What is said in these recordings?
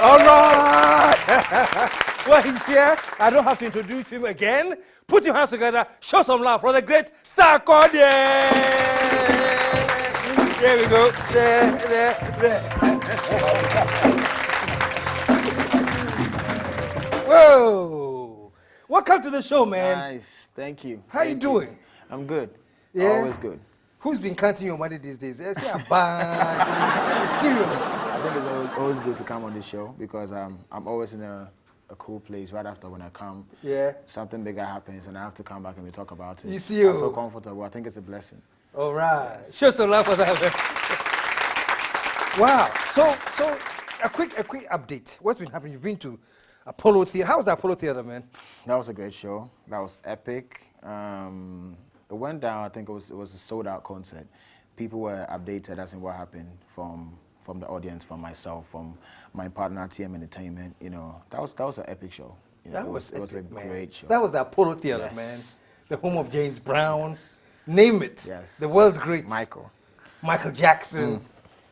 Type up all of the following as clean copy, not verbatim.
All right. Well, he's here. I don't have to introduce him again. Put your hands together. Show some love for the great Sarkodie. There we go. There. Whoa. Welcome to the show, man. Nice. Thank you. How you doing? I'm good. Yeah? Always good. Who's been counting your money these days? Say a bad. It's serious. I think it's always good to come on this show because I'm always in a cool place right after when I come. Yeah. Something bigger happens and I have to come back and we talk about it. You see you. I feel comfortable. I think it's a blessing. All right. Yes. Show some love for that. Wow. So a quick update. What's been happening? You've been to Apollo Theater. How was the Apollo Theater, man? That was a great show. That was epic. It went down. I think it was a sold out concert. People were updated as in what happened from the audience, from myself, from my partner TM Entertainment. You know, that was an epic show. You know, it was a great show. That was the Apollo Theater, yes. man. The home of James Brown. Yes. Name it. Yes. The world's great. Michael Jackson.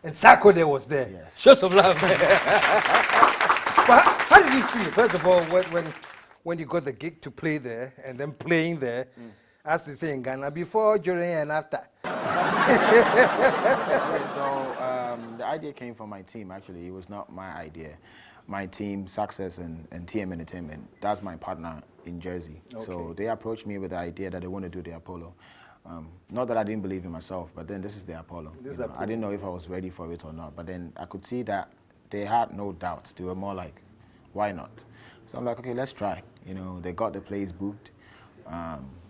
And Sarkodie was there. Yes. Show some love, man. But how did you feel, first of all, when you got the gig to play there and then playing there, as they say in Ghana, before, during, and after? So the idea came from my team, actually. It was not my idea. My team, Success and TM Entertainment, that's my partner in Jersey. Okay. So they approached me with the idea that they want to do the Apollo. Not that I didn't believe in myself, but then this is the Apollo. I didn't know if I was ready for it or not, but then I could see that they had no doubts. They were more like, why not? So I'm like, okay, let's try. You know, they got the place booked.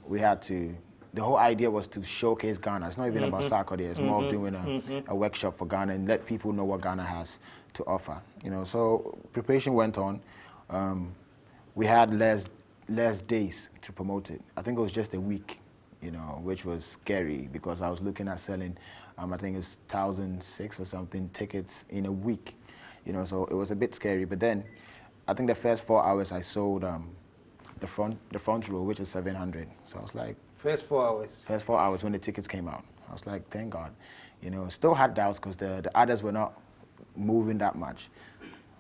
We had to, the whole idea was to showcase Ghana. It's not even about Sarkodie. It's more of doing a workshop for Ghana and let people know what Ghana has to offer. You know, so preparation went on. We had less days to promote it. I think it was just a week, you know, which was scary because I was looking at selling, I think it's 1,006 or something tickets in a week. You know, so it was a bit scary. But then, I think the first 4 hours I sold the front row, which is 700. So I was like, First 4 hours. First 4 hours when the tickets came out. I was like, thank God. You know, still had doubts because the others were not moving that much.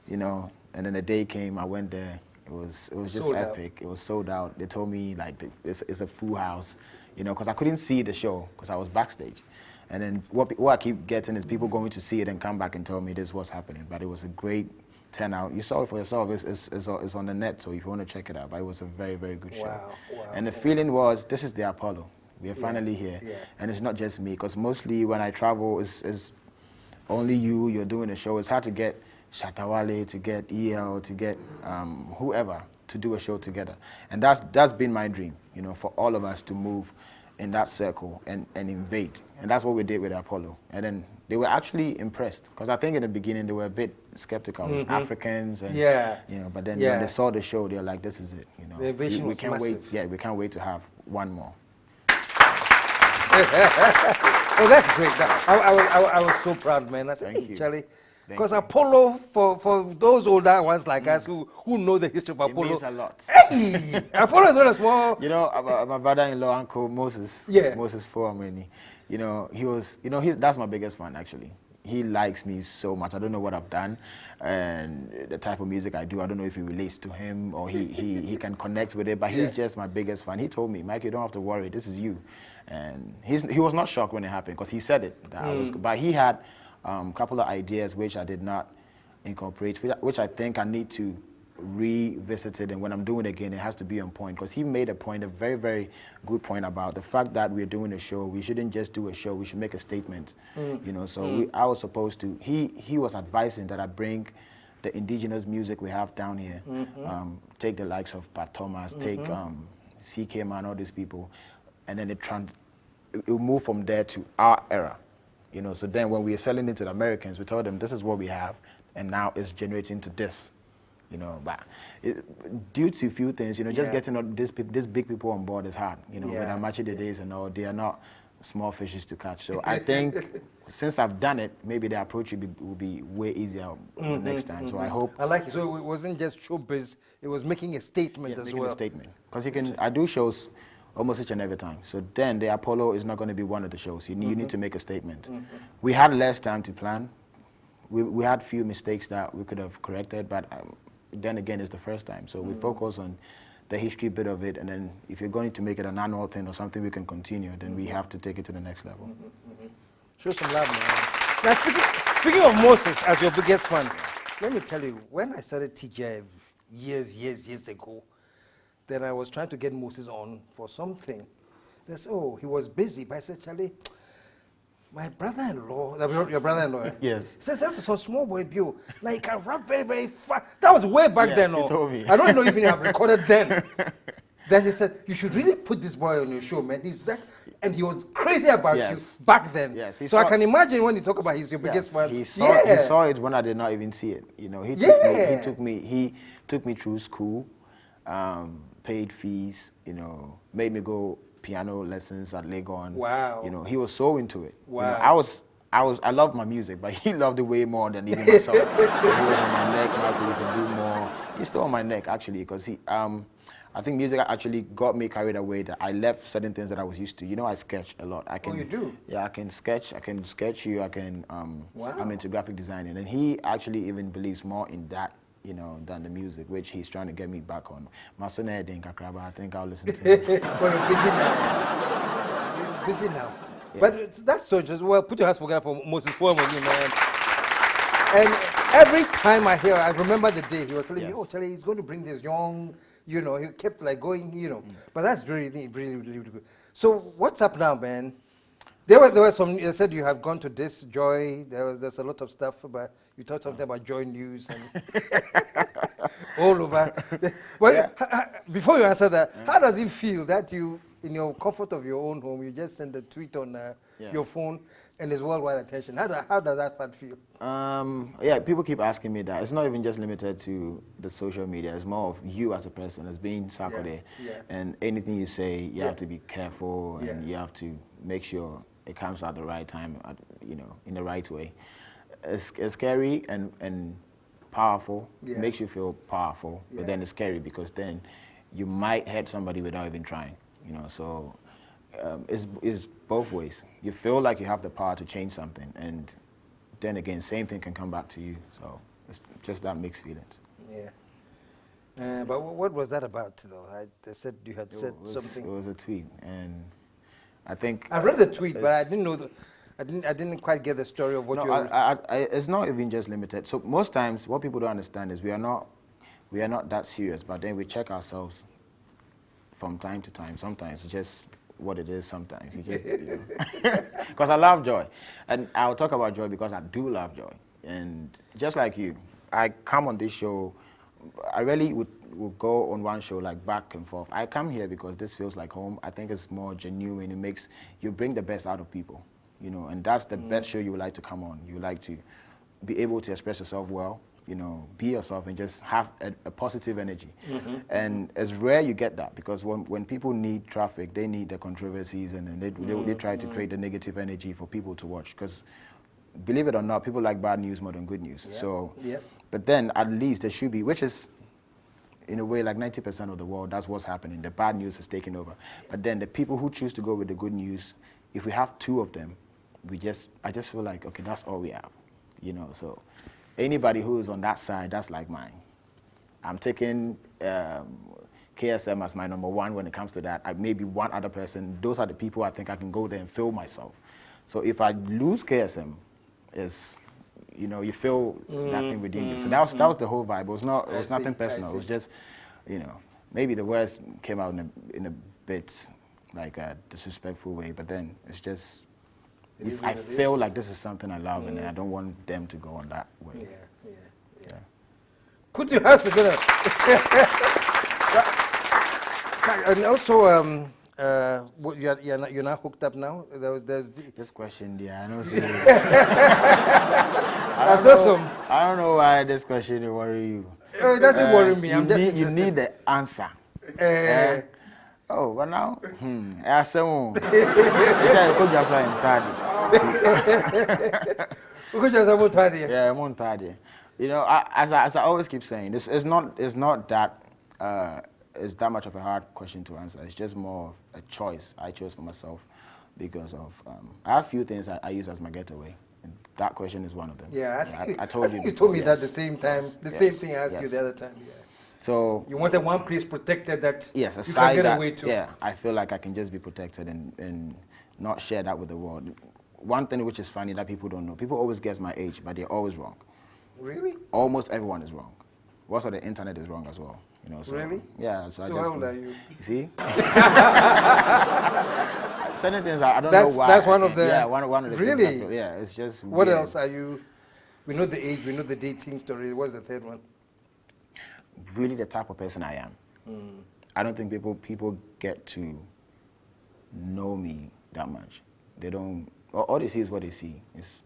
You know, and then the day came, I went there. It was just epic. It was sold out. They told me like it's a full house. You know, because I couldn't see the show because I was backstage. And then what I keep getting is people going to see it and come back and tell me this is what's happening. But it was a great turnout. You saw it for yourself. It's on the net, so if you want to check it out. But it was a very, very good show. Wow. And the feeling was, this is the Apollo. We are finally here. Yeah. And it's not just me, because mostly when I travel, it's only you're doing a show. It's hard to get Shatawale, to get EL, to get whoever to do a show together. And that's been my dream, you know, for all of us to move in that circle and invade. And that's what we did with Apollo. And then they were actually impressed, because I think in the beginning they were a bit skeptical. It's Africans, and you know. But then when they saw the show, they're like, "This is it." You know, the vision we can't massive. wait. Yeah, we can't wait to have one more. Oh, that's great. I was so proud, man. I said, hey, Charlie. Because Apollo, for those older ones like us who know the history of Apollo, it means a lot. Hey, Apollo is not a small. You know, my brother-in-law, Uncle Moses. Yeah. Moses Foamini. You know, that's my biggest fan, actually. He likes me so much. I don't know what I've done and the type of music I do. I don't know if it relates to him or he can connect with it, but he's just my biggest fan. He told me, Mike, you don't have to worry. This is you. And he was not shocked when it happened, because he said it. That I was, but he had a couple of ideas which I did not incorporate, which I think I need to revisit it, and when I'm doing it again, it has to be on point, because he made a very, very good point about the fact that we're doing a show. We shouldn't just do a show, we should make a statement, you know. So I was supposed to, he was advising that I bring the indigenous music we have down here, take the likes of Pat Thomas, take CK Man, all these people, and then it will move from there to our era. You know, so then when we are selling it to the Americans, we told them this is what we have, and now it's generating to this. You know, but due to a few things, you know, just getting all these big people on board is hard. You know, with Amachi the days and all, they are not small fishes to catch. So I think since I've done it, maybe the approach will be way easier next time. So I hope. I like it. So it wasn't just showbiz; it was making a statement as well. A statement, because I do shows almost each and every time. So then the Apollo is not going to be one of the shows. You need to make a statement. We had less time to plan, we had few mistakes that we could have corrected, but then again, it's the first time. So we focus on the history bit of it, and then if you're going to make it an annual thing or something we can continue, then we have to take it to the next level. Show some love, man. Now, speaking of Moses as your biggest fan, let me tell you, when I started TGIF years ago, then I was trying to get Moses on for something. They said, oh, he was busy. But I said, Charlie, my brother-in-law, your brother-in-law, Yes. says that's a small boy, Bill. Like, he can rap very, very fast. That was way back Yes, then. he told me. I don't know if you have recorded then. Then he said, you should really put this boy on your show, man. He's that, and he was crazy about you back then. Yes, so I can imagine when you talk about he's your biggest fan. He saw it when I did not even see it. You know, he took me through school, paid fees, you know, made me go piano lessons at Legon. Wow. You know, he was so into it. Wow. You know, I loved my music, but he loved it way more than even myself. He was on my neck, Michael, you can do more. He's still on my neck actually, because I think music actually got me carried away that I left certain things that I was used to. You know, I sketch a lot. Oh, you do? Yeah, I can sketch you, Wow. I'm into graphic designing. And he actually even believes more in that, you know, than the music, which he's trying to get me back on. My son I think I'll listen to him. Well, you're busy now. You're busy now. Yeah. But that's so just, well, put your hands together for Moses Poem with me, man. And every time I hear, I remember the day he was telling me, oh, Charlie, he's going to bring this young, you know, he kept like going, you know. But that's really, really, really good. So what's up now, man? There were some, you said you have gone to this, Joy, there's a lot of stuff, but you talked something about Joy News and all over. Well, before you answer that, how does it feel that you, in your comfort of your own home, you just send a tweet on your phone and it's worldwide attention? How does that part feel? Yeah, people keep asking me that. It's not even just limited to the social media. It's more of you as a person, as being Sarkodie. And anything you say, you have to be careful and you have to make sure it comes out the right time, you know, in the right way. It's scary and powerful. It makes you feel powerful, but then it's scary because then you might hurt somebody without even trying, you know. So it's both ways. You feel like you have the power to change something, and then again, same thing can come back to you. So it's just that mixed feelings. Yeah. But what was that about, though? They said you had said something. It was a tweet, and I think I read the tweet, but I didn't know. I didn't quite get the story of what you. It's not even just limited. So most times, what people don't understand is we are not that serious. But then we check ourselves from time to time. Sometimes it's just what it is. Sometimes you just, because I love joy, and I'll talk about joy because I do love joy. And just like you, I come on this show. I really would go on one show like back and forth. I come here because this feels like home. I think it's more genuine. It makes you bring the best out of people, you know, and that's the best show you would like to come on. You would like to be able to express yourself well, you know, be yourself and just have a positive energy. And it's rare you get that because when people need traffic, they need the controversies and then they try to create the negative energy for people to watch because believe it or not, people like bad news more than good news. So, but then at least there should be, which is in a way like 90% of the world, that's what's happening. The bad news is taking over. But then the people who choose to go with the good news, if we have two of them, I just feel like, okay, that's all we have, you know. So anybody who is on that side, that's like mine. I'm taking KSM as my number one when it comes to that. Maybe one other person. Those are the people I think I can go there and feel myself. So if I lose KSM, you know, you feel that thing within you. So that was the whole vibe. It was nothing personal. It was just, you know, maybe the words came out in a bit like a disrespectful way, but then it's just, if I feel like this is something I love and I don't want them to go on that way. Yeah. Put your hands together. And also, you're not hooked up now? There's this question, I know. I don't know why this question will worry you. It doesn't worry me. You need the answer. Oh, but now, I say, yeah, I'm tired. You know, as I always keep saying, this is not that it's that much of a hard question to answer. It's just more of a choice I chose for myself because of I have a few things I use as my getaway. And That question is one of them. Yeah, I told you. You told me before, that yes. the same time. Yes, The yes, same thing I asked you yes. the other time. Yeah. So You wanted one place protected that yes, you can aside get that, away to. yeah, I feel like I can just be protected and not share that with the world. One thing which is funny that people don't know, people always guess my age, but they're always wrong. Really? Almost everyone is wrong. Also, the internet is wrong as well. You know, so, Really? Yeah. So how old are you? You see? Certain things I don't know why. That's one of the. Yeah, one of the Really? things yeah, it's just. What weird. else are you? We know the age. We know the dating story. What's the third one? Really, the type of person I am. I don't think people get to know me that much. They don't. All they see is what they see. It's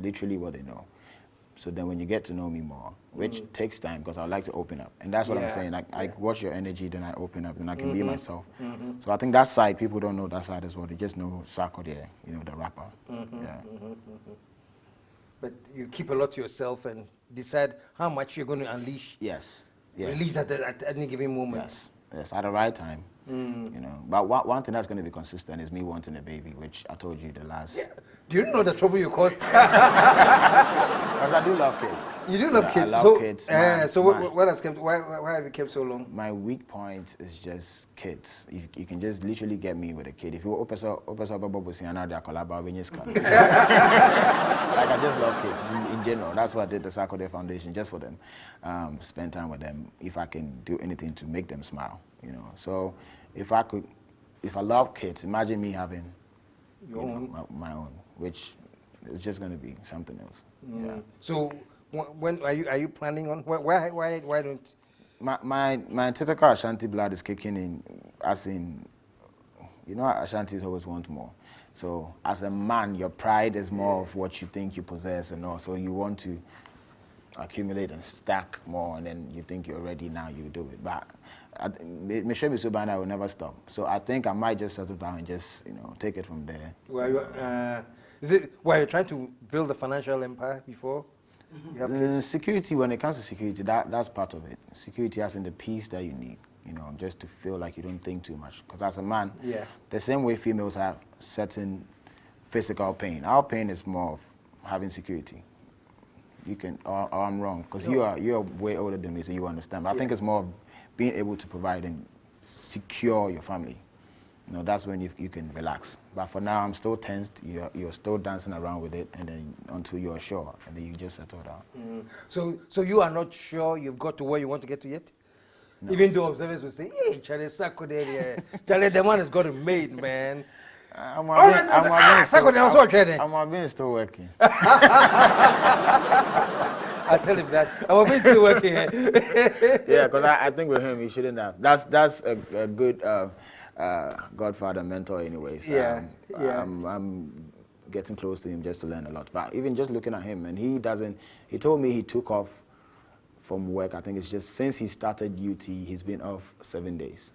literally what they know. So then when you get to know me more, which takes time because I like to open up. And that's what I'm saying. Like, I watch your energy, then I open up, then I can be myself. So I think that side, people don't know that side as well. They just know Sarkodie, you know, the rapper. Yeah. But you keep a lot to yourself and decide how much you're going to unleash. Yes. Release at any given moment. Yes, at the right time. You know, but one thing that's going to be consistent is me wanting a baby, which I told you the last. Yeah. Do you know the trouble you caused? Because I do love kids. You do love kids. I love kids. What has kept? Why have you kept so long? My weak point is just kids. You can just literally get me with a kid. If you open up like I just love kids in general. That's why I did the Sarkodie Foundation, just for them. Spend time with them. If I can do anything to make them smile, you know. So if I love kids, imagine me having my own, which is just going to be something else. Yeah. So when are you planning on? Why don't? My typical Ashanti blood is kicking in, as in, you know, Ashantis always want more. So as a man, your pride is more of what you think you possess and all. So you want to accumulate and stack more, and then you think you're ready now, you do it. But Michelle Misubana, I will never stop. So I think I might just settle down and just, you know, take it from there. Is it why you're trying to build a financial empire before you have kids? Security, when it comes to security, that's part of it. Security as in the peace that you need, you know, just to feel like you don't think too much. Because as a man, the same way females have certain physical pain, our pain is more of having security. You can, or I'm wrong, because you're way older than me, so you understand. But I think it's more of being able to provide and secure your family. You know, that's when you can relax. But for now, I'm still tensed. You're still dancing around with it, and then until you're sure, and then you just settle down. So you are not sure you've got to where you want to get to yet? No. Even though observers will say, "Hey, Charlie Sarkodie, Charlie, the man has got it made, man." I'm still working. I tell him that. I'm still working. Yeah, because I think with him, he shouldn't have. That's a good godfather mentor anyways. I'm getting close to him just to learn a lot. But even just looking at him, and he told me he took off from work. I think it's just since he started UT, he's been off 7 days.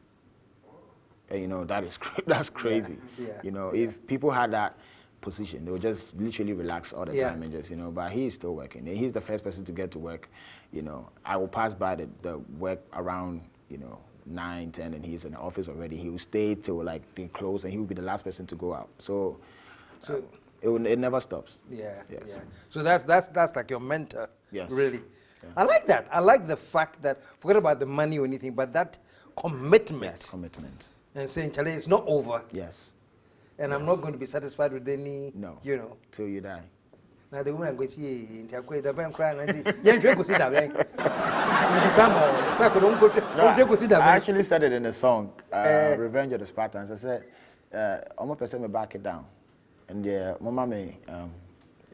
And, you know, that's crazy. You know, if people had that position, they would just literally relax all the time and just, you know, but he's still working. And he's the first person to get to work. You know, I will pass by the work around, you know, 9, 10, and he's in the office already. He will stay till like they close, and he will be the last person to go out. So it never stops. So that's like your mentor. Really. Yeah. I like that. I like the fact that, forget about the money or anything, but that commitment. Yes, commitment. And saying, Charlie, it's not over. Yes. And I'm not going to be satisfied with any, you know. Till you die. Now the woman goes, the bank crying, I actually said it in a song, Revenge of the Spartans. I said, I'm going to back it down. And my mama,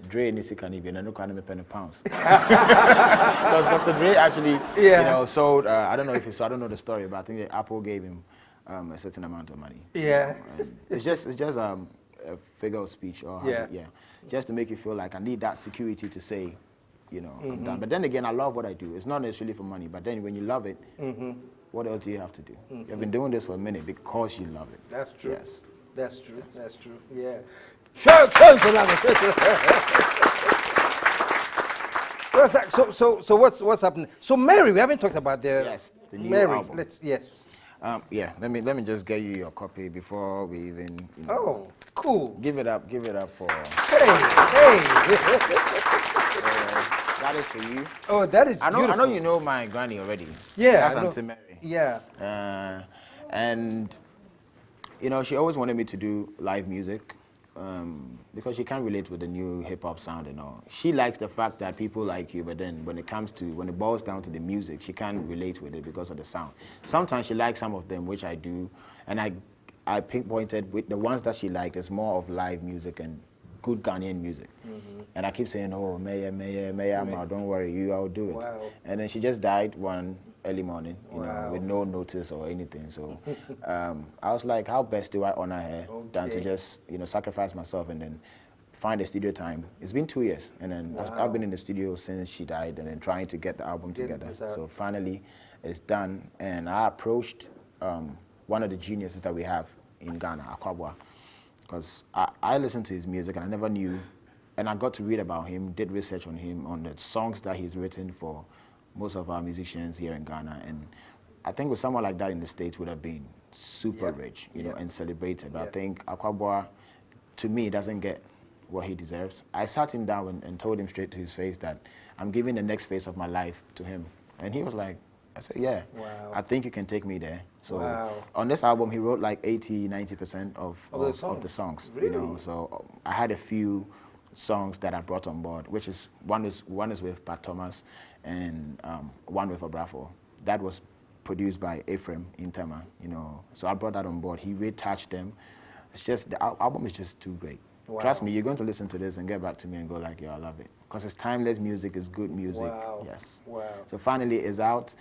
Dre and Nisikani, and I don't me penny pounds. Because Dr. Dre actually, you know, sold, I don't know if he saw, I don't know the story, but I think Apple gave him a certain amount of money. It's just a figure of speech, or just to make you feel like I need that security to say, you know, I'm done. But then again, I love what I do. It's not necessarily for money, but then when you love it, what else do you have to do? You've been doing this for a minute because you love it. That's true. Yes. That's true. That's true. Yeah. So what's happening? So Mary, we haven't talked about the new Mary. album. Let's Yeah, let me just get you your copy before we even. You know, Oh, cool. Give it up for. Hey, That is for you. Oh, that is beautiful. I know you know my granny already. Yeah, That's I know. Auntie Mary. Yeah. And you know, she always wanted me to do live music because she can't relate with the new hip hop sound and all. She likes the fact that people like you, but then when it boils down to the music, she can't relate with it because of the sound. Sometimes she likes some of them, which I do, and I pinpointed with the ones that she liked is more of live music and good Ghanaian music. And I keep saying, oh, Maya, don't worry, I'll do it. Wow. And then she just died one early morning, you know, with no notice or anything. So I was like, how best do I honor her than to just, you know, sacrifice myself and then find a studio time. It's been 2 years, and then I've been in the studio since she died and then trying to get the album together. So finally, it's done. And I approached one of the geniuses that we have in Ghana, Akwabwa, because I listened to his music and I never knew, and I got to read about him, did research on him, on the songs that he's written for most of our musicians here in Ghana. And I think with someone like that in the States would have been super rich, you know, and celebrated. But I think Akwabwa, to me, doesn't get what he deserves. I sat him down and told him straight to his face that I'm giving the next phase of my life to him. And he was like, I said, yeah, I think you can take me there. So on this album, he wrote like 80-90% of the songs. Really? You know, so I had a few songs that I brought on board, which is one is with Pat Thomas and one with Abrafo. That was produced by Ephraim Intema, you know. So I brought that on board. He retouched them. It's just, the album is just too great. Trust me, you're going to listen to this and get back to me and go like, yeah, I love it. Because it's timeless music, it's good music. Yes. So finally it's out.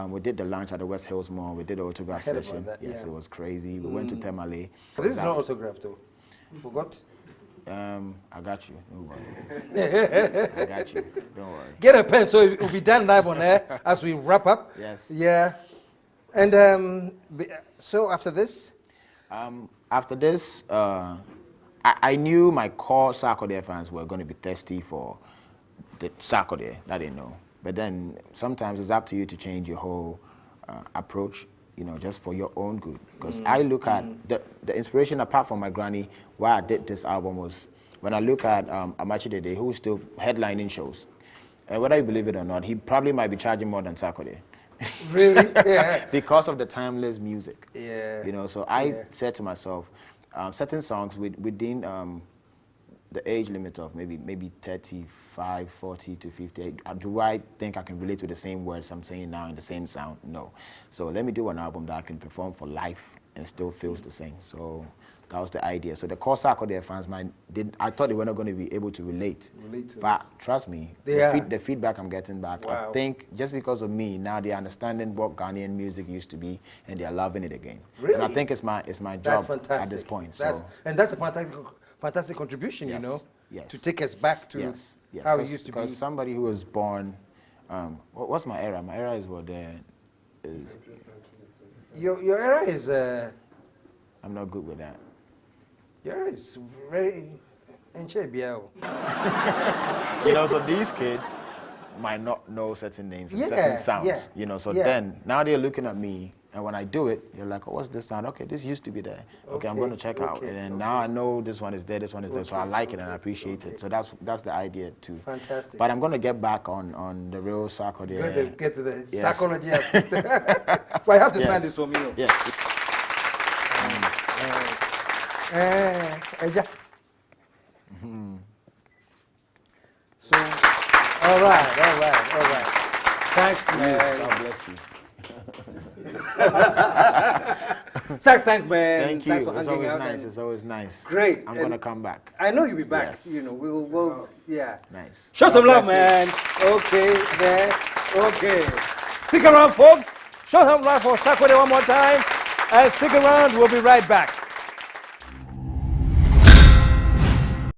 We did the launch at the West Hills Mall. We did an autograph session. Yes, it was crazy. We went to Temale. But this is not autograph though. You forgot? I got you. Don't worry. I got you. Don't worry. Get a pen so it will be done live on air as we wrap up. Yes. Yeah. And so after this? After this, I knew my core Sarkodie fans were going to be thirsty for the Sarkodie. I didn't know. But then sometimes it's up to you to change your whole approach, you know, just for your own good. Because I look at the inspiration, apart from my granny, why I did this album was when I look at Amachi Dede, who's still headlining shows. And whether you believe it or not, he probably might be charging more than Sarkodie. Really? Yeah. Because of the timeless music. Yeah. You know, so I said to myself, certain songs within the age limit of maybe 35, 40 to 50, do I think I can relate to the same words I'm saying now in the same sound? No. So let me do an album that I can perform for life and still feels the same. So that was the idea. So the core Sarkodie fans, I thought they were not going to be able to relate to but this. Trust me, the feedback I'm getting back, I think just because of me, now they're understanding what Ghanaian music used to be and they're loving it again. Really? And I think it's my job at this point. And that's a fantastic contribution, you know, to take us back to how it used to be. Because somebody who was born, what's my era? My era is what there is. Your era is... I'm not good with that. Your era is very... You know, so these kids might not know certain names and certain sounds, you know, so then, now they're looking at me, and when I do it, they're like, oh, what's this sound? Okay, this used to be there. Okay, I'm going to check out. And then now I know this one is there, this one is there, so I like it and I appreciate it. So that's the idea too. Fantastic. But I'm going to get back on the real Sarkodie. Get to the psychology aspect. Well, I have to sign this for me. Yes. So, all right. Thanks, man. God bless you. Thanks, man. Thank you. Thanks for It's hanging always out. nice. It's always nice. Great. I'm going to come back. I know you'll be back. Yes. You know, we'll yeah. Nice. Show some love, man. Okay, there. Okay. Stick around, folks. Show some love for Sarkodie one more time. And stick around. We'll be right back.